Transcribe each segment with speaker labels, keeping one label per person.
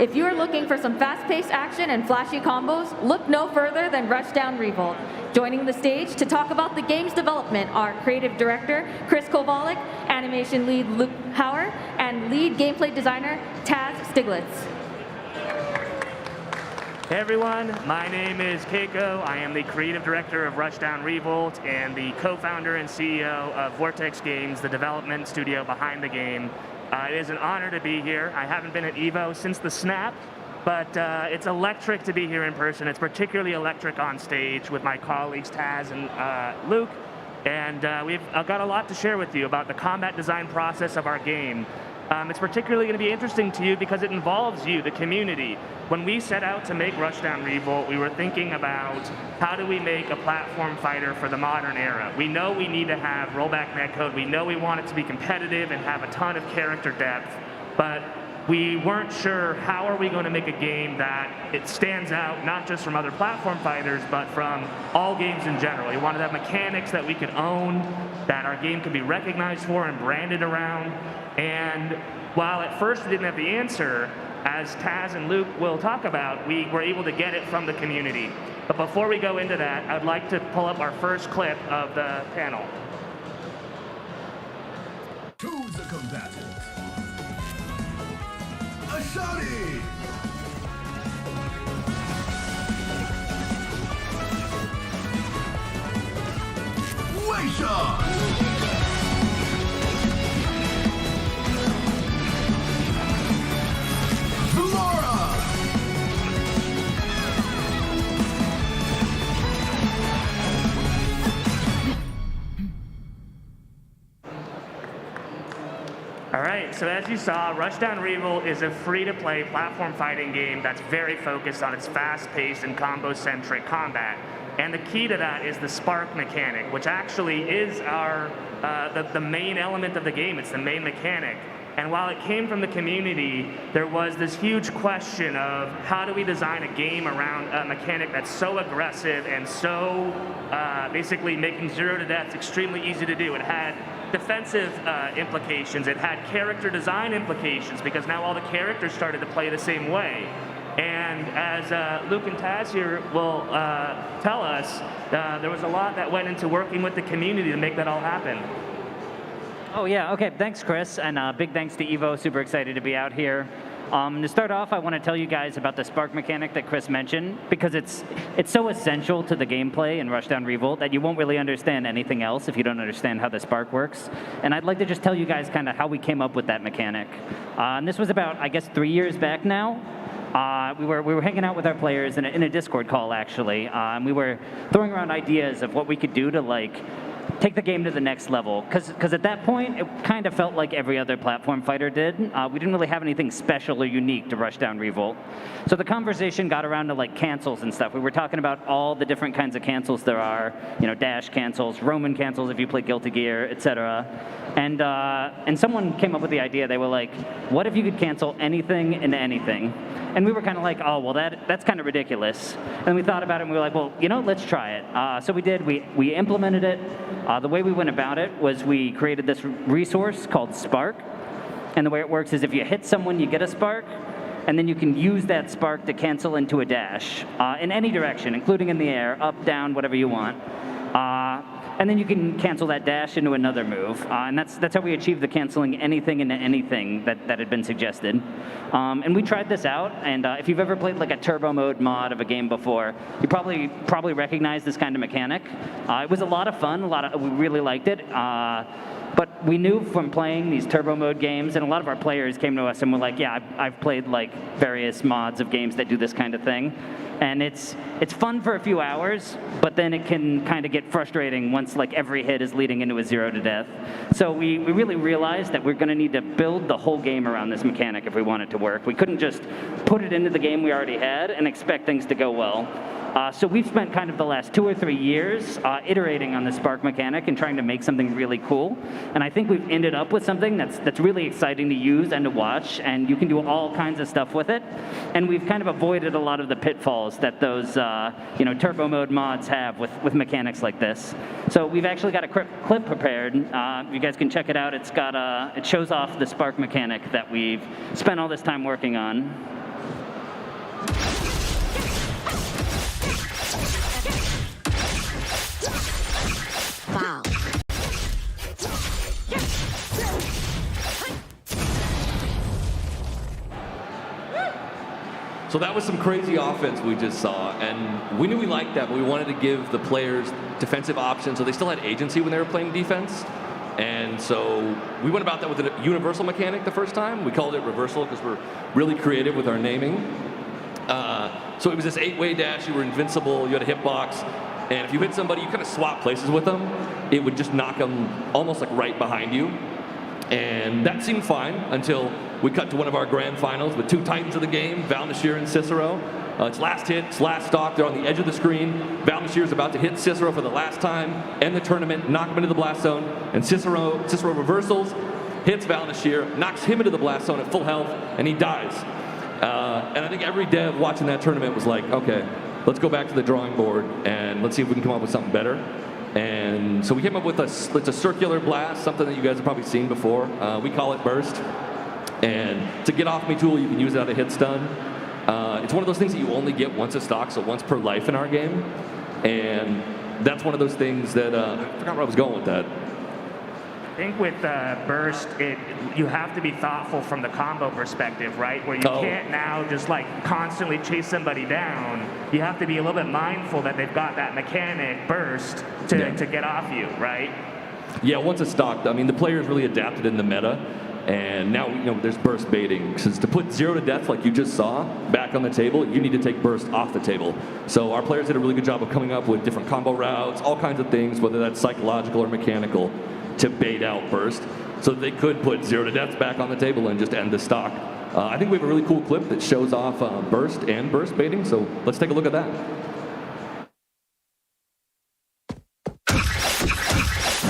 Speaker 1: If you are looking for some fast-paced action and flashy combos, look no further than Rushdown Revolt. Joining the stage to talk about the game's development are creative director Chris Kowalik, animation lead Luke Hauer, and lead gameplay designer Taz Stiglitz.
Speaker 2: Hey everyone, my name is Keiko. I am the creative director of Rushdown Revolt and the co-founder and CEO of Vortex Games, the development studio behind the game. It is an honor to be here. I haven't been at EVO since the snap, but it's electric to be here in person. It's particularly electric on stage with my colleagues Taz and Luke. And we've got a lot to share with you about the combat design process of our game. It's particularly going to be interesting to you because it involves you, the community. When we set out to make Rushdown Revolt, we were thinking about how do we make a platform fighter for the modern era. We know we need to have rollback netcode. We know we want it to be competitive and have a ton of character depth, but we weren't sure how are we going to make a game that it stands out not just from other platform fighters, but from all games in general. We wanted to have mechanics that we could own, that our game could be recognized for and branded around. And while at first we didn't have the answer, as Taz and Luke will talk about, we were able to get it from the community. But before we go into that, I'd like to pull up our first clip of the panel.
Speaker 3: Choose a combatant. A shawty! Wayshawn!
Speaker 2: All right, so as you saw, Rushdown Revolt is a free-to-play platform fighting game that's very focused on its fast-paced and combo-centric combat. And the key to that is the spark mechanic, which actually is our the main element of the game. It's the main mechanic. And while it came from the community, there was this huge question of how do we design a game around a mechanic that's so aggressive and so basically making 0 to death extremely easy to do. It had defensive implications. It had character design implications because now all the characters started to play the same way. And as Luke and Taz here will tell us, there was a lot that went into working with the community to make that all happen.
Speaker 4: Oh yeah, okay, thanks Chris, and big thanks to EVO, super excited to be out here. To start off, I want to tell you guys about the spark mechanic that Chris mentioned, because it's so essential to the gameplay in Rushdown Revolt that you won't really understand anything else if you don't understand how the spark works. And I'd like to just tell you guys kind of how we came up with that mechanic. And this was about, I guess, 3 years back now. We were hanging out with our players in a Discord call, actually, and we were throwing around ideas of what we could do to, like, take the game to the next level, because at that point, it kind of felt like every other platform fighter did. We didn't really have anything special or unique to Rushdown Revolt. So the conversation got around to like cancels and stuff. We were talking about all the different kinds of cancels there are, you know, dash cancels, Roman cancels if you play Guilty Gear, etc. And someone came up with the idea. They were like, what if you could cancel anything into anything? And we were kind of like, oh, well, that's kind of ridiculous. And we thought about it, and we were like, well, you know, let's try it. So we did. We implemented it. The way we went about it was we created this resource called Spark. And the way it works is if you hit someone, you get a spark. And then you can use that spark to cancel into a dash in any direction, including in the air, up, down, whatever you want. And then you can cancel that dash into another move. And that's how we achieved the canceling anything into anything that had been suggested. And we tried this out, and if you've ever played like a turbo mode mod of a game before, you probably recognize this kind of mechanic. It was a lot of fun, we really liked it. But we knew from playing these turbo mode games, and a lot of our players came to us and were like, yeah, I've played like various mods of games that do this kind of thing. And it's fun for a few hours, but then it can kind of get frustrating once like every hit is leading into a 0 to death. So we really realized that we're going to need to build the whole game around this mechanic if we want it to work. We couldn't just put it into the game we already had and expect things to go well. So we've spent kind of the last 2 or 3 years iterating on the spark mechanic and trying to make something really cool. And I think we've ended up with something that's really exciting to use and to watch, and you can do all kinds of stuff with it. And we've kind of avoided a lot of the pitfalls that those turbo mode mods have with mechanics like this. So we've actually got a clip prepared. You guys can check it out. It shows off the spark mechanic that we've spent all this time working on.
Speaker 5: Wow.
Speaker 6: So that was some crazy offense we just saw, and we knew we liked that, but we wanted to give the players defensive options so they still had agency when they were playing defense. And so we went about that with a universal mechanic the first time. We called it reversal because we're really creative with our naming. So it was this 8-way dash. You were invincible. You had a hitbox. And if you hit somebody, you kind of swap places with them. It would just knock them almost like right behind you. And that seemed fine until we cut to one of our grand finals with two titans of the game, Valnashir and Cicero. It's last hit, it's last stock. They're on the edge of the screen. Valnashir is about to hit Cicero for the last time, end the tournament, knock him into the blast zone, and Cicero reversals, hits Valnashir, knocks him into the blast zone at full health, and he dies. And I think every dev watching that tournament was like, okay, let's go back to the drawing board and let's see if we can come up with something better. And so we came up with it's a circular blast, something that you guys have probably seen before. We call it burst. And it's a get off me tool. You can use it out of hit stun. It's one of those things that you only get once a stock, so once per life in our game. And that's one of those things that I forgot where I was going with that.
Speaker 2: I think with burst, you have to be thoughtful from the combo perspective, right? Where you can't now just like constantly chase somebody down. You have to be a little bit mindful that they've got that mechanic burst to get off you, right?
Speaker 6: Yeah, once it's stocked, I mean, the players really adapted in the meta. And now, there's burst baiting. Because to put 0 to death, like you just saw, back on the table, you need to take burst off the table. So our players did a really good job of coming up with different combo routes, all kinds of things, whether that's psychological or mechanical, to bait out burst. So that they could put 0 to death back on the table and just end the stock. I think we have a really cool clip that shows off burst and burst baiting. So let's take a look at that.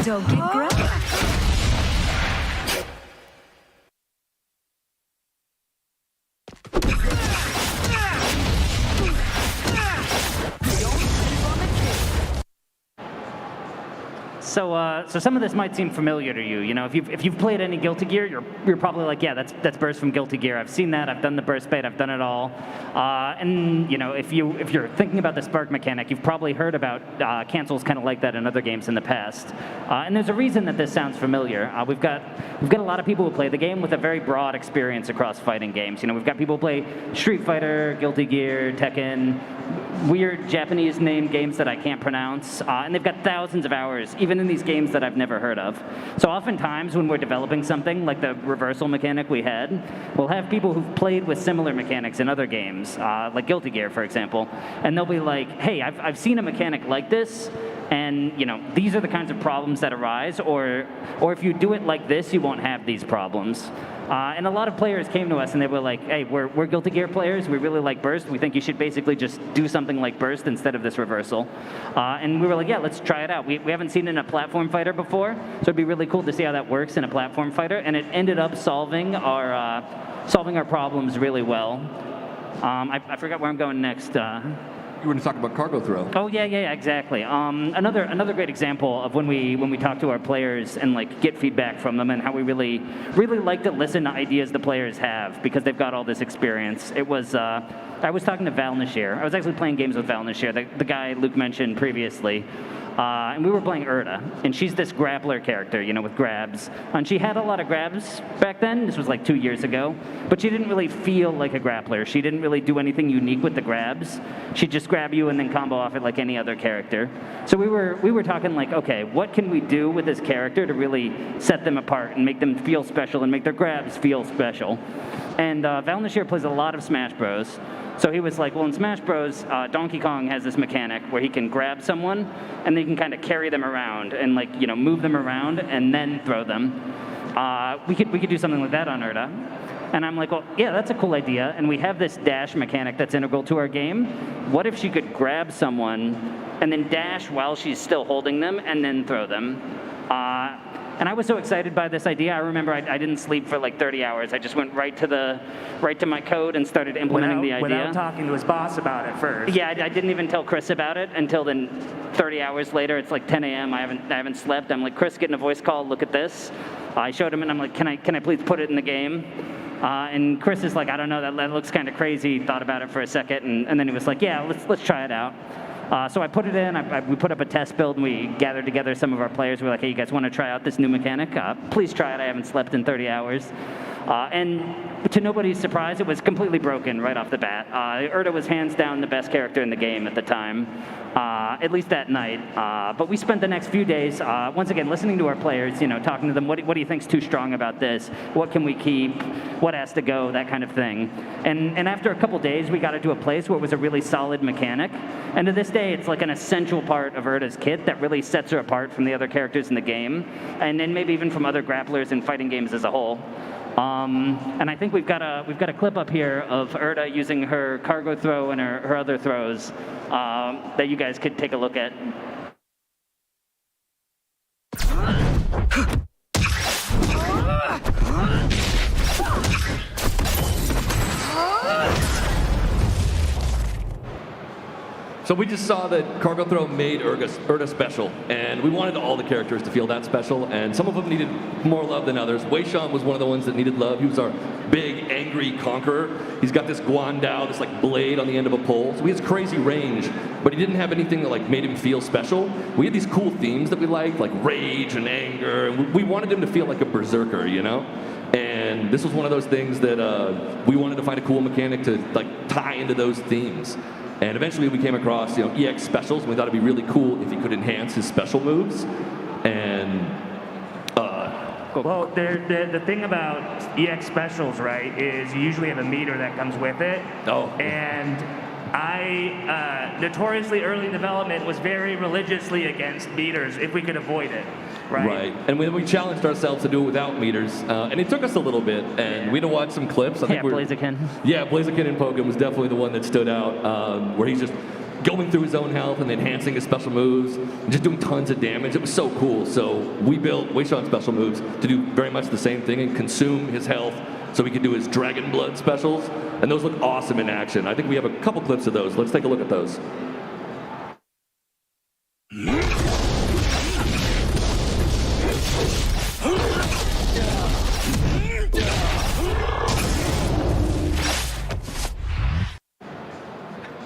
Speaker 5: Don't get grumpy.
Speaker 4: So some of this might seem familiar to you. If you've played any Guilty Gear, you're probably like, yeah, that's burst from Guilty Gear. I've seen that. I've done the burst bait. I've done it all. And if you're thinking about the spark mechanic, you've probably heard about cancels kind of like that in other games in the past. And there's a reason that this sounds familiar. We've got a lot of people who play the game with a very broad experience across fighting games. We've got people who play Street Fighter, Guilty Gear, Tekken, weird Japanese named games that I can't pronounce, and they've got thousands of hours, even in these games that I've never heard of. So oftentimes when we're developing something like the reversal mechanic we had, we'll have people who've played with similar mechanics in other games, like Guilty Gear, for example, and they'll be like, hey, I've seen a mechanic like this, and these are the kinds of problems that arise, or if you do it like this, you won't have these problems. And a lot of players came to us and they were like, hey, we're Guilty Gear players. We really like Burst. We think you should basically just do something like Burst instead of this reversal. And we were like, yeah, let's try it out. We haven't seen it in a platform fighter before, so it'd be really cool to see how that works in a platform fighter. And it ended up solving our problems really well. I forgot where I'm going next.
Speaker 6: You were going to talk about cargo throw.
Speaker 4: Oh yeah, exactly. Another great example of when we talk to our players and like get feedback from them and how we really like to listen to ideas the players have because they've got all this experience. It was I was talking to Valnashir. I was actually playing games with Valnashir, the guy Luke mentioned previously. And we were playing Erda, and she's this grappler character, with grabs. And she had a lot of grabs back then. This was like 2 years ago. But she didn't really feel like a grappler. She didn't really do anything unique with the grabs. She'd just grab you and then combo off it like any other character. So we were talking like, okay, what can we do with this character to really set them apart and make them feel special and make their grabs feel special? And Valnashir plays a lot of Smash Bros. So he was like, well, in Smash Bros, Donkey Kong has this mechanic where he can grab someone and then he can kind of carry them around and move them around and then throw them. We could do something like that on Erda. And I'm like, well, yeah, that's a cool idea. And we have this dash mechanic that's integral to our game. What if she could grab someone and then dash while she's still holding them and then throw them? And I was so excited by this idea. I remember I didn't sleep for like 30 hours. I just went right to my code and started implementing the idea.
Speaker 2: Without talking to his boss about it first.
Speaker 4: Yeah, I didn't even tell Chris about it until then 30 hours later. It's like 10 a.m. I haven't slept. I'm like, Chris, getting a voice call. Look at this. I showed him and I'm like, can I please put it in the game? And Chris is like, I don't know, that looks kind of crazy. Thought about it for a second, and then he was like, yeah, let's try it out. So I put it in, we put up a test build, and we gathered together some of our players. We were like, hey, you guys want to try out this new mechanic? Please try it. I haven't slept in 30 hours. And to nobody's surprise, it was completely broken right off the bat. Urda was hands down the best character in the game at the time, at least that night. But we spent the next few days, once again, listening to our players, talking to them, what do you think's too strong about this? What can we keep? What has to go? That kind of thing. And after a couple days, we got it to a place where it was a really solid mechanic. And to this day, it's like an essential part of Urda's kit that really sets her apart from the other characters in the game, and then maybe even from other grapplers and fighting games as a whole. And I think we've got a clip up here of Urda using her cargo throw and her other throws that you guys could take a look at.
Speaker 6: So we just saw that Cargo Throw made Urda special, and we wanted all the characters to feel that special, and some of them needed more love than others. Wei Shan was one of the ones that needed love. He was our big, angry conqueror. He's got this Guandao, this like blade on the end of a pole, so he has crazy range, but he didn't have anything that like made him feel special. We had these cool themes that we liked, like rage and anger, and we wanted him to feel like a berserker, And this was one of those things that we wanted to find a cool mechanic to like tie into those themes. And eventually we came across, EX specials, and we thought it'd be really cool if he could enhance his special moves. And
Speaker 2: well, the thing about EX specials, right, is you usually have a meter that comes with it.
Speaker 6: Oh.
Speaker 2: And I, notoriously early in development, was very religiously against meters if we could avoid it, right?
Speaker 6: Right. And we challenged ourselves to do it without meters. And it took us a little bit, and we had to watch some clips.
Speaker 4: Blaziken.
Speaker 6: Yeah, Blaziken in Pokken was definitely the one that stood out, where he's just going through his own health and enhancing his special moves, and just doing tons of damage. It was so cool. So we built Wei Shan's special moves to do very much the same thing and consume his health so he could do his Dragon Blood specials. And those look awesome in action. I think we have a couple clips of those. Let's take a look at those.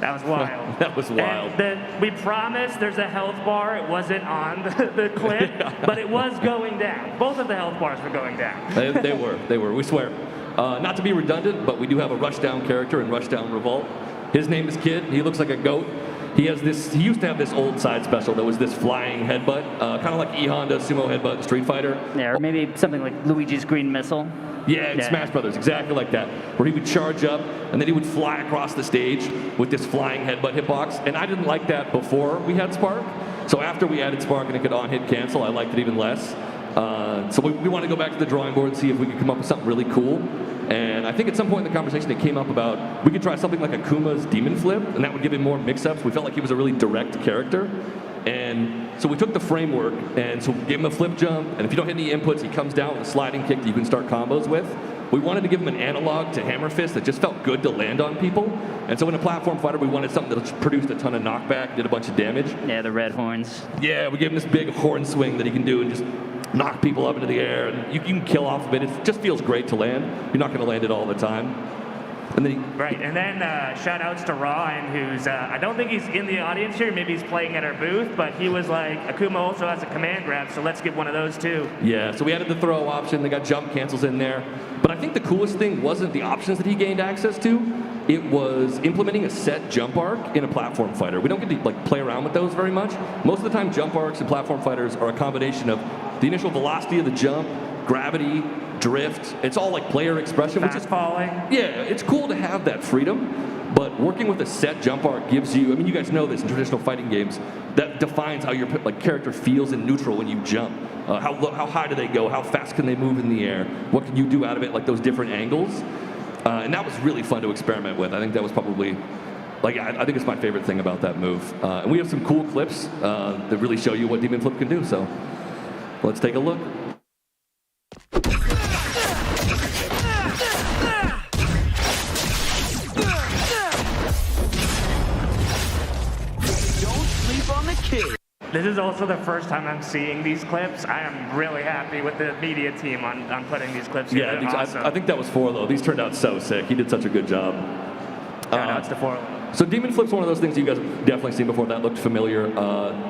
Speaker 2: That was wild.
Speaker 6: That was wild.
Speaker 2: And we promised there's a health bar. It wasn't on the clip, but it was going down. Both of the health bars were going down.
Speaker 6: They were, we swear. Not to be redundant, but we do have a Rushdown character in Rushdown Revolt. His name is Kid. He looks like a goat. He used to have this old side special that was this flying headbutt, kind of like E-Honda Sumo Headbutt in Street Fighter.
Speaker 4: Yeah, or maybe something like Luigi's Green Missile.
Speaker 6: Yeah, in Smash Brothers, exactly like that, where he would charge up and then he would fly across the stage with this flying headbutt hitbox. And I didn't like that before we had Spark. So after we added Spark and it could on-hit cancel, I liked it even less. So we want to go back to the drawing board and see if we could come up with something really cool. And I think at some point in the conversation it came up about we could try something like Akuma's Demon Flip, and that would give him more mix-ups. We felt like he was a really direct character. And so we took the framework, and so we gave him a flip jump, and if you don't hit any inputs, he comes down with a sliding kick that you can start combos with. We wanted to give him an analog to Hammer Fist that just felt good to land on people. And so in a platform fighter, we wanted something that produced a ton of knockback, did a bunch of damage.
Speaker 4: Yeah, the red horns.
Speaker 6: Yeah, we gave him this big horn swing that he can do and just knock people up into the air. And you can kill off of it. It just feels great to land. You're not going to land it all the time. And then
Speaker 2: right, and then shout outs to Ryan, who's, I don't think he's in the audience here, maybe he's playing at our booth, but he was like, Akuma also has a command grab, so let's get one of those too.
Speaker 6: Yeah, so we added the throw option, they got jump cancels in there. But I think the coolest thing wasn't the options that he gained access to, it was implementing a set jump arc in a platform fighter. We don't get to play around with those very much. Most of the time, jump arcs in platform fighters are a combination of the initial velocity of the jump, gravity, drift. It's all like player expression.
Speaker 2: Fast
Speaker 6: which is
Speaker 2: falling.
Speaker 6: Yeah, it's cool to have that freedom, but working with a set jump arc gives you, I mean, you guys know this in traditional fighting games, that defines how your character feels in neutral when you jump. How high do they go? How fast can they move in the air? What can you do out of it, like those different angles? And that was really fun to experiment with. I think that was probably, I think it's my favorite thing about that move. And we have some cool clips that really show you what Demon Flip can do, so let's take a look.
Speaker 2: This is also the first time I'm seeing these clips. I am really happy with the media team on putting these clips together.
Speaker 6: Yeah,
Speaker 2: Awesome.
Speaker 6: I think that was Forlo. These turned out so sick. He did such a good job.
Speaker 2: No, it's the Forlo.
Speaker 6: So Demon Flip's one of those things you guys have definitely seen before. That looked familiar.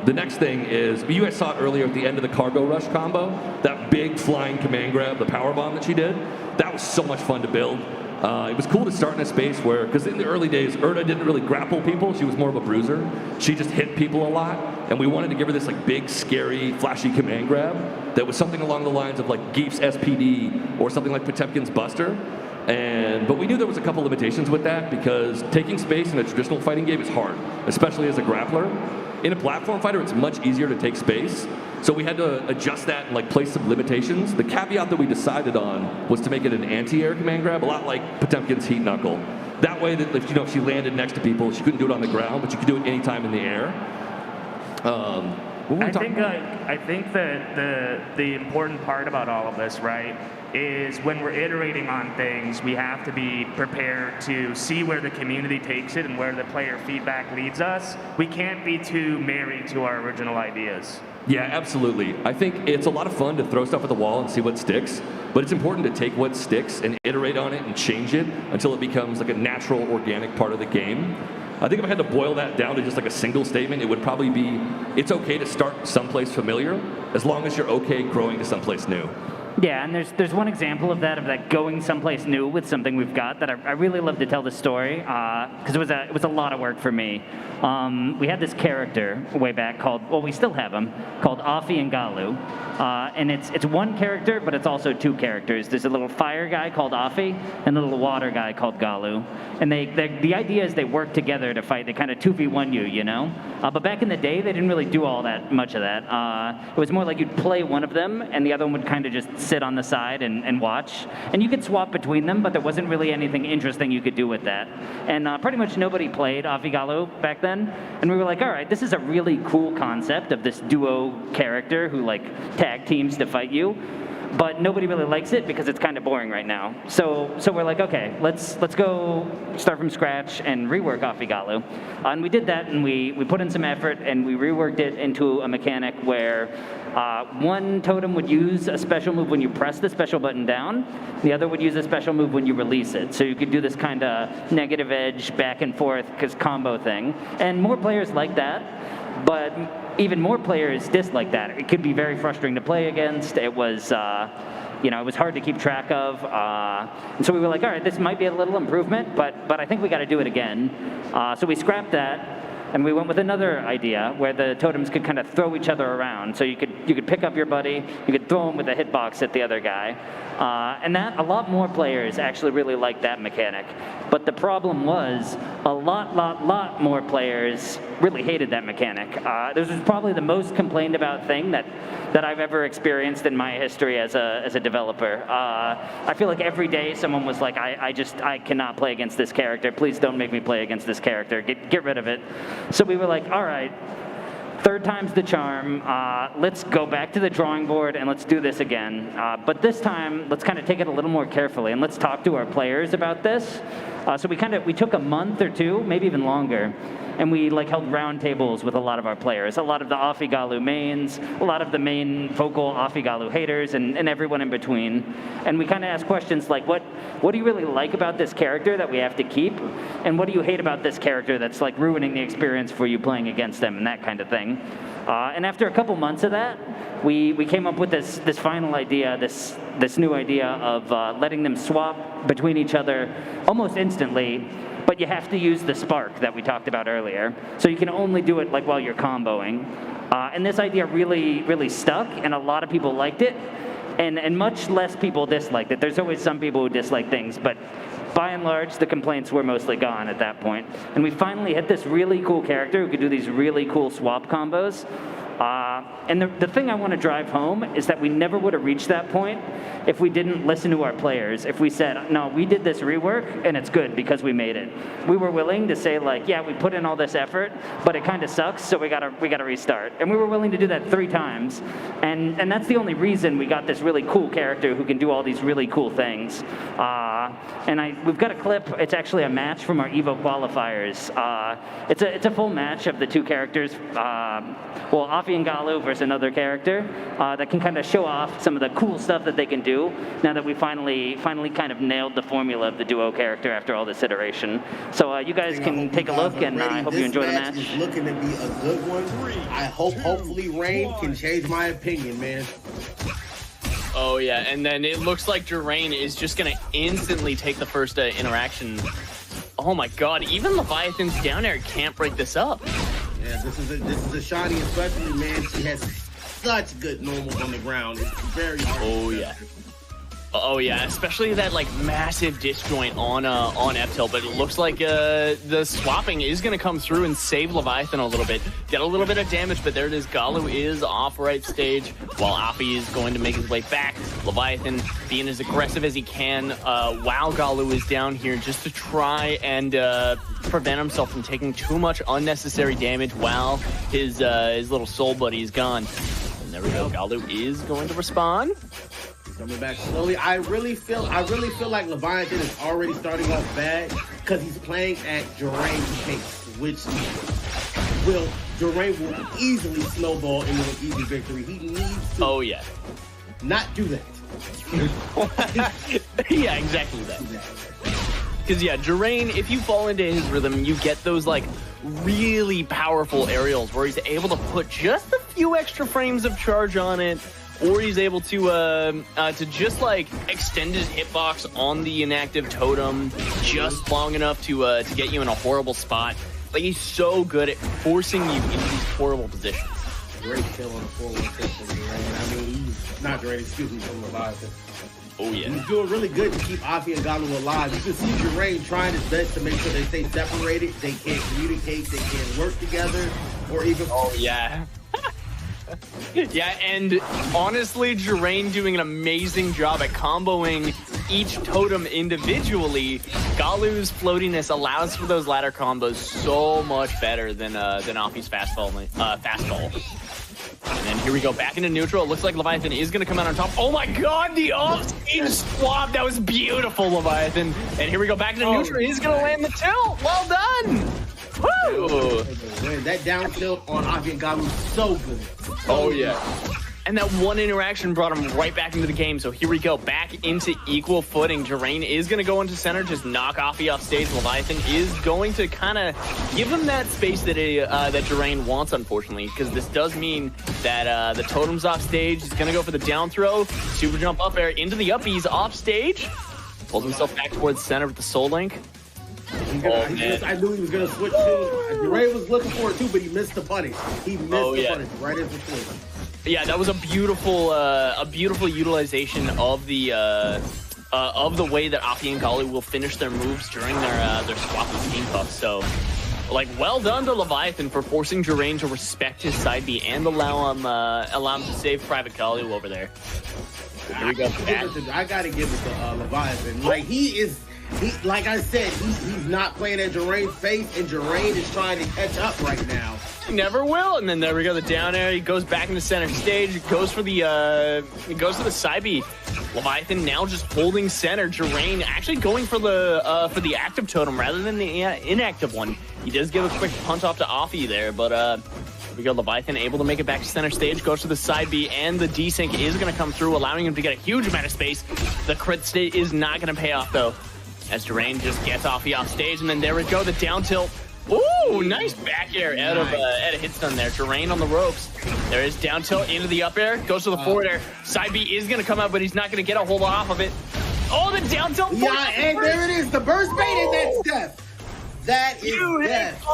Speaker 6: The next thing is, you guys saw it earlier at the end of the cargo rush combo, that big flying command grab, the power bomb that she did. That was so much fun to build. It was cool to start in a space where, because in the early days, Erda didn't really grapple people. She was more of a bruiser. She just hit people a lot, and we wanted to give her this like big, scary, flashy command grab that was something along the lines of like Geef's SPD or something like Potemkin's Buster. But we knew there was a couple limitations with that, because taking space in a traditional fighting game is hard, especially as a grappler. In a platform fighter, it's much easier to take space. So we had to adjust that and like place some limitations. The caveat that we decided on was to make it an anti-air command grab, a lot like Potemkin's Heat Knuckle. That way that if she landed next to people, she couldn't do it on the ground, but you could do it anytime in the air.
Speaker 2: I think that the important part about all of this, right, is when we're iterating on things, we have to be prepared to see where the community takes it and where the player feedback leads us. We can't be too married to our original ideas.
Speaker 6: Yeah, absolutely. I think it's a lot of fun to throw stuff at the wall and see what sticks, but it's important to take what sticks and iterate on it and change it until it becomes like a natural, organic part of the game. I think if I had to boil that down to just like a single statement, it would probably be, it's okay to start someplace familiar as long as you're okay growing to someplace new.
Speaker 4: Yeah, and there's one example of that going someplace new with something we've got that I really love to tell the story, because it was a lot of work for me. We had this character way back we still have him, called Afi and Galu. And it's one character, but it's also two characters. There's a little fire guy called Afi and a little water guy called Galu. And the idea is they work together to fight. They kind of 2v1 you know? But back in the day, they didn't really do all that much of that. It was more like you'd play one of them, and the other one would kind of just sit on the side and watch. And you could swap between them, but there wasn't really anything interesting you could do with that. And pretty much nobody played Afi Galu back then. And we were like, all right, this is a really cool concept of this duo character who like tag teams to fight you, but nobody really likes it because it's kind of boring right now. So we're like, okay, let's go start from scratch and rework Afi Galu. And we did that, and we put in some effort, and we reworked it into a mechanic where one totem would use a special move when you press the special button down, the other would use a special move when you release it. So you could do this kind of negative edge back and forth combo thing. And more players like that, but even more players dislike that. It could be very frustrating to play against. It was, it was hard to keep track of. And so we were like, all right, this might be a little improvement, but I think we got to do it again. So we scrapped that, and we went with another idea where the totems could kind of throw each other around. So you could pick up your buddy, you could throw him with a hitbox at the other guy. And that, a lot more players actually really liked that mechanic. But the problem was a lot more players really hated that mechanic. This was probably the most complained about thing that I've ever experienced in my history as a developer. I feel like every day someone was like, I cannot play against this character. Please don't make me play against this character. Get rid of it. So we were like, all right, third time's the charm. Let's go back to the drawing board and let's do this again. But this time, let's kind of take it a little more carefully and let's talk to our players about this. So we took a month or two, maybe even longer, and we held round tables with a lot of our players, a lot of the Afi Galu mains, a lot of the main vocal Afi Galu haters, and everyone in between. And we kind of asked questions like, what do you really like about this character that we have to keep? And what do you hate about this character that's ruining the experience for you playing against them, and that kind of thing. And after a couple months of that, we came up with this final idea, this new idea of letting them swap between each other almost instantly, but you have to use the spark that we talked about earlier. So you can only do it while you're comboing. And this idea really stuck, and a lot of people liked it, and much less people disliked it. There's always some people who dislike things, but by and large, the complaints were mostly gone at that point. And we finally hit this really cool character who could do these really cool swap combos. And the thing I want to drive home is that we never would have reached that point if we didn't listen to our players. If we said, no, we did this rework and it's good because we made it. We were willing to say like, yeah, we put in all this effort, but it kind of sucks, so we gotta restart. And we were willing to do that 3 times. And that's the only reason we got this really cool character who can do all these really cool things. We've got a clip. It's actually a match from our EVO qualifiers. It's a full match of the 2 characters. Afi and Galu versus another character that can kind of show off some of the cool stuff that they can do now that we finally kind of nailed the formula of the duo character after all this iteration. So you guys can take a look, and I hope you enjoy the match.
Speaker 7: Is looking to be a good one. I hope hopefully Rain can change my opinion, man.
Speaker 8: Oh yeah, and then it looks like Durain is just gonna instantly take the first interaction. Oh my god, even Leviathan's down air can't break this up.
Speaker 7: Yeah, this is a Shani, especially, man. She has such good normals on the ground. It's very hard.
Speaker 8: Oh yeah. Oh yeah, especially that like massive disjoint on F-Tilt, but it looks like the swapping is going to come through and save Leviathan a little bit. Get a little bit of damage, but there it is. Galu is off right stage, while Afi is going to make his way back. Leviathan being as aggressive as he can while Galu is down here, just to try and prevent himself from taking too much unnecessary damage while his little soul buddy is gone. And there we go. Galu is going to respond.
Speaker 7: Coming back slowly. I really feel like Leviathan is already starting off bad because he's playing at Durain's pace, which Durain will easily snowball into an easy victory. He needs to not do that.
Speaker 8: Yeah, exactly that. Because Durain, if you fall into his rhythm, you get those like really powerful aerials where he's able to put just a few extra frames of charge on it, or he's able to just like extend his hitbox on the inactive totem just long enough to get you in a horrible spot. Like, he's so good at forcing you into these horrible positions.
Speaker 7: Great kill on the forward kick from Durain. I mean, he's not Durain, excuse me, from Leviathan.
Speaker 8: Oh yeah.
Speaker 7: He's doing really good to keep Afi and Galu alive. You can see Durain trying his best to make sure they stay separated. They can't communicate, they can't work together, or even...
Speaker 8: Oh yeah. Yeah, and honestly, Durain doing an amazing job at comboing each totem individually. Galu's floatiness allows for those ladder combos so much better than Afi's fastball. And then here we go, back into neutral. It looks like Leviathan is going to come out on top. Oh my god, the off-stage swap! That was beautiful, Leviathan. And here we go, back into neutral. He's going to land the tilt. Well done! Woo!
Speaker 7: That down tilt on Afi and Galu is so good.
Speaker 8: Oh yeah. And that one interaction brought him right back into the game. So here we go, back into equal footing. Durain is going to go into center, just knock Afi off stage. Leviathan is going to kind of give him that space that that Durain wants, unfortunately, because this does mean that the totem's off stage. He's going to go for the down throw, super jump up air into the up. He's off stage. Pulls himself back towards center with the soul link.
Speaker 7: I knew he was going to switch too. Durain was looking for it too, but he missed the punish. He missed the punish right as the switch.
Speaker 8: Yeah, that was a beautiful utilization of the way that Afi and Galu will finish their moves during their swap with Steam Puff. So, like, well done to Leviathan for forcing Durain to respect his side B and allow him to save Private Galu over there. Here we go.
Speaker 7: I gotta give it to Leviathan. Like, like I said, he's not playing at Durain's pace, and Durain is trying to catch up right now.
Speaker 8: He never will. And then there we go, the down air. He goes back into center stage. Goes for the side B. Leviathan now just holding center. Durain actually going for the active totem rather than the inactive one. He does give a quick punch off to Afi there, but here we go. Leviathan able to make it back to center stage. Goes to the side B, and the desync is going to come through, allowing him to get a huge amount of space. The crit state is not going to pay off though, as Durain just gets Afi off stage. And then there we go, the down tilt. Ooh, nice back air out of hit stun there. Durain on the ropes. There is down tilt into the up air. Goes to the forward air. Side B is going to come out, but he's not going to get a whole lot off of it. Oh, the down tilt.
Speaker 7: Yeah, and there it is. The burst bait, and that's death. That is death.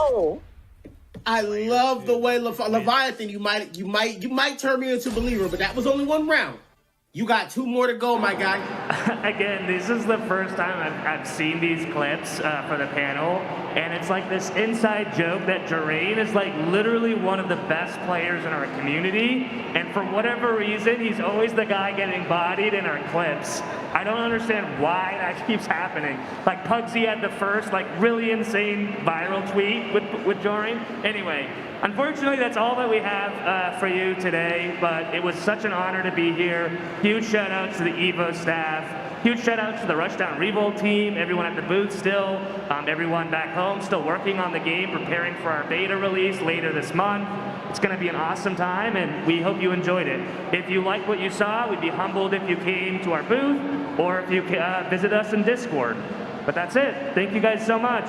Speaker 7: I love the way Leviathan. You might turn me into a believer, but that was only one round. You got 2 more to go, my guy.
Speaker 2: Again, this is the first time I've seen these clips for the panel, and it's like this inside joke that Jerain is like literally one of the best players in our community, and for whatever reason, he's always the guy getting bodied in our clips. I don't understand why that keeps happening. Like Pugsy had the first like really insane viral tweet with Jerain. Anyway, unfortunately, that's all that we have for you today, but it was such an honor to be here. Huge shout outs to the EVO staff. Huge shout outs to the Rushdown Revolt team, everyone at the booth still, everyone back home still working on the game, preparing for our beta release later this month. It's going to be an awesome time, and we hope you enjoyed it. If you like what you saw, we'd be humbled if you came to our booth or if you visit us in Discord. But that's it. Thank you guys so much.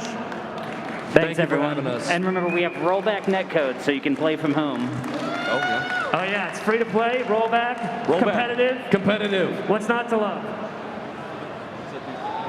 Speaker 4: Thanks,
Speaker 6: you for
Speaker 4: everyone.
Speaker 6: having us.
Speaker 4: And remember, we have rollback netcode, so you can play from home.
Speaker 6: Oh, yeah.
Speaker 2: Oh yeah, it's free to play, rollback,
Speaker 6: Rollback.
Speaker 2: competitive.
Speaker 6: Competitive.
Speaker 2: What's not to love?